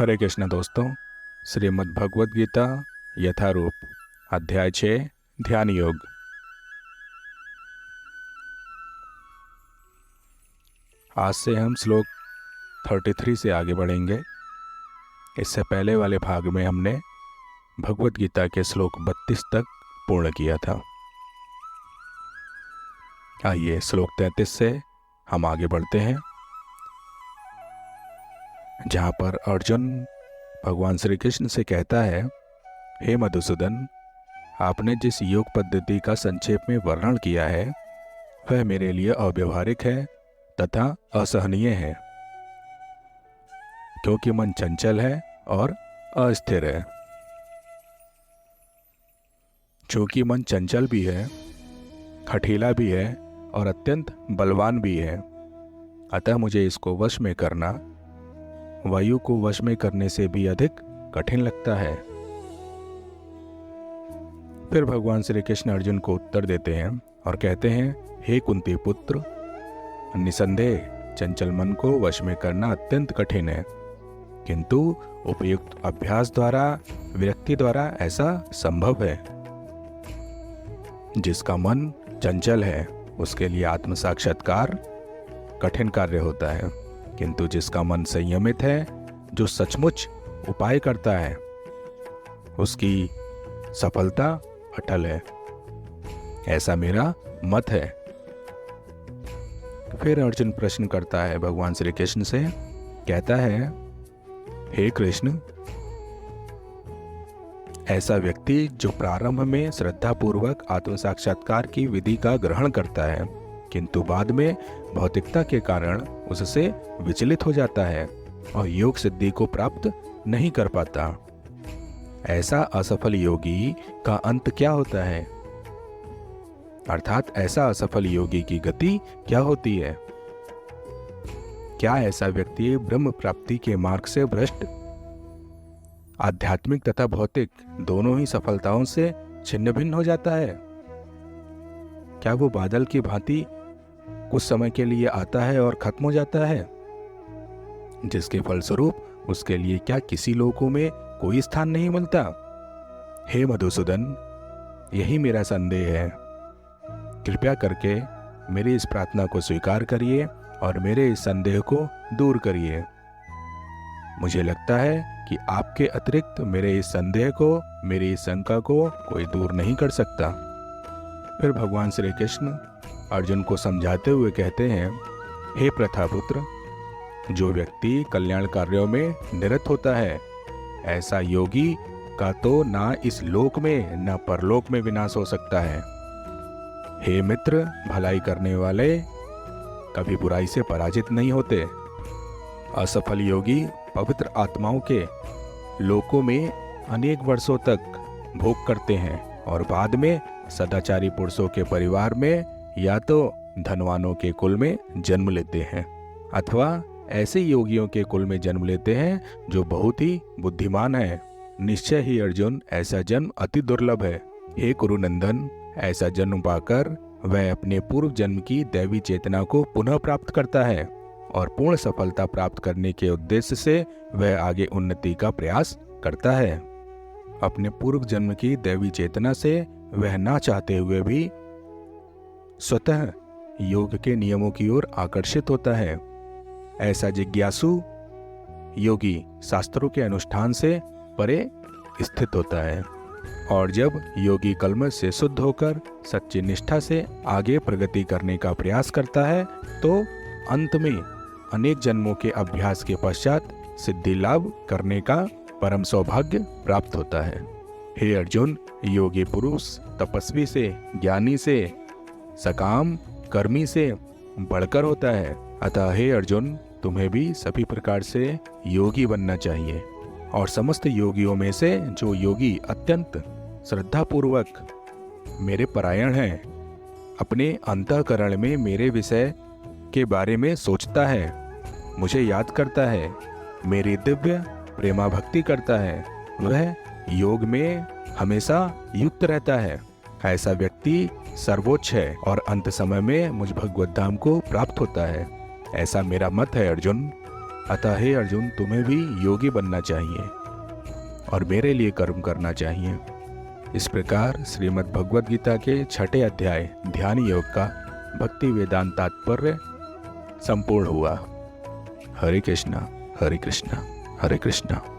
हरे कृष्ण दोस्तों, श्रीमद् भगवद गीता यथारूप अध्याय 6 ध्यान योग। आज से हम श्लोक 33 से आगे बढ़ेंगे। इससे पहले वाले भाग में हमने भगवद गीता के श्लोक 32 तक पूर्ण किया था। आइए श्लोक 33 से हम आगे बढ़ते हैं, जहाँ पर अर्जुन भगवान श्री कृष्ण से कहता है, हे मधुसूदन, आपने जिस योग पद्धति का संक्षेप में वर्णन किया है वह मेरे लिए अव्यवहारिक है तथा असहनीय है, क्योंकि मन चंचल है और अस्थिर है। चूंकि मन चंचल भी है, खठीला भी है और अत्यंत बलवान भी है, अतः मुझे इसको वश में करना वायु को वश में करने से भी अधिक कठिन लगता है। फिर भगवान श्री कृष्ण अर्जुन को उत्तर देते हैं और कहते हैं, हे कुंती पुत्र, निसंदेह चंचल मन को वश में करना अत्यंत कठिन है, किंतु उपयुक्त अभ्यास द्वारा, विरक्ति द्वारा ऐसा संभव है। जिसका मन चंचल है उसके लिए आत्म साक्षात्कार कठिन कार्य होता है, किंतु जिसका मन संयमित है, जो सचमुच उपाय करता है, उसकी सफलता अटल है। ऐसा मेरा मत है। फिर अर्जुन प्रश्न करता है भगवान श्री कृष्ण से, कहता है, हे कृष्ण, ऐसा व्यक्ति जो प्रारंभ में श्रद्धापूर्वक आत्म साक्षात्कार की विधि का ग्रहण करता है, किंतु बाद में भौतिकता के कारण उससे विचलित हो जाता है और योग सिद्धि को प्राप्त नहीं कर पाता, ऐसा असफल योगी का अंत क्या होता है? अर्थात ऐसा असफल योगी की गति क्या होती है? क्या ऐसा व्यक्ति ब्रह्म प्राप्ति के मार्ग से भ्रष्ट, आध्यात्मिक तथा भौतिक दोनों ही सफलताओं से छिन्न भिन्न हो जाता है? क्या वो बादल की भांति कुछ समय के लिए आता है और खत्म हो जाता है, जिसके फलस्वरूप उसके लिए क्या किसी लोकों में कोई स्थान नहीं मिलता? हे मधुसूदन, यही मेरा संदेह है। कृपया करके मेरी इस प्रार्थना को स्वीकार करिए और मेरे इस संदेह को दूर करिए। मुझे लगता है कि आपके अतिरिक्त मेरे इस संदेह को, मेरी इस शंका को कोई दूर नहीं कर सकता। फिर भगवान श्री कृष्ण अर्जुन को समझाते हुए कहते हैं, हे प्रथापुत्र, जो व्यक्ति कल्याण कार्यों में निरत होता है, ऐसा योगी का तो ना इस लोक में ना परलोक में विनाश हो सकता है। हे मित्र, भलाई करने वाले कभी बुराई से पराजित नहीं होते। असफल योगी पवित्र आत्माओं के लोकों में अनेक वर्षों तक भोग करते हैं और बाद में सदाचारी पुरुषों के परिवार में या तो धनवानों के कुल में जन्म लेते हैं, अथवा ऐसे योगियों के कुल में जन्म लेते हैं जो बहुत ही बुद्धिमान है। निश्चय ही अर्जुन, ऐसा जन्म अति दुर्लभ है। हे कुरुनंदन, ऐसा जन्म पाकर वह अपने पूर्व जन्म की दैवी चेतना को पुनः प्राप्त करता है और पूर्ण सफलता प्राप्त करने के उद्देश्य से वह आगे उन्नति का प्रयास करता है। अपने पूर्व जन्म की दैवी चेतना से वह ना चाहते हुए भी स्वतः योग के नियमों की ओर आकर्षित होता है। ऐसा जिज्ञासु योगी शास्त्रों के अनुष्ठान से परे स्थित होता है और जब योगी कलमश से शुद्ध होकर सच्ची निष्ठा से आगे प्रगति करने का प्रयास करता है, तो अंत में अनेक जन्मों के अभ्यास के पश्चात सिद्धि लाभ करने का परम सौभाग्य प्राप्त होता है। हे अर्जुन, योगी पुरुष तपस्वी से, ज्ञानी से, सकाम कर्मी से बढ़कर होता है। अतः हे अर्जुन, तुम्हें भी सभी प्रकार से योगी बनना चाहिए और समस्त योगियों में से जो योगी अत्यंत श्रद्धापूर्वक मेरे परायण है, अपने अंतःकरण में मेरे विषय के बारे में सोचता है, मुझे याद करता है, मेरी दिव्य प्रेमा भक्ति करता है, वह योग में हमेशा युक्त रहता है। ऐसा व्यक्ति सर्वोच्च है और अंत समय में मुझ भगवत धाम को प्राप्त होता है। ऐसा मेरा मत है अर्जुन। अतः हे अर्जुन, तुम्हें भी योगी बनना चाहिए और मेरे लिए कर्म करना चाहिए। इस प्रकार श्रीमद् भगवद गीता के 6 अध्याय ध्यान योग का भक्ति वेदांत तात्पर्य संपूर्ण हुआ। हरे कृष्णा हरे कृष्णा हरे कृष्णा।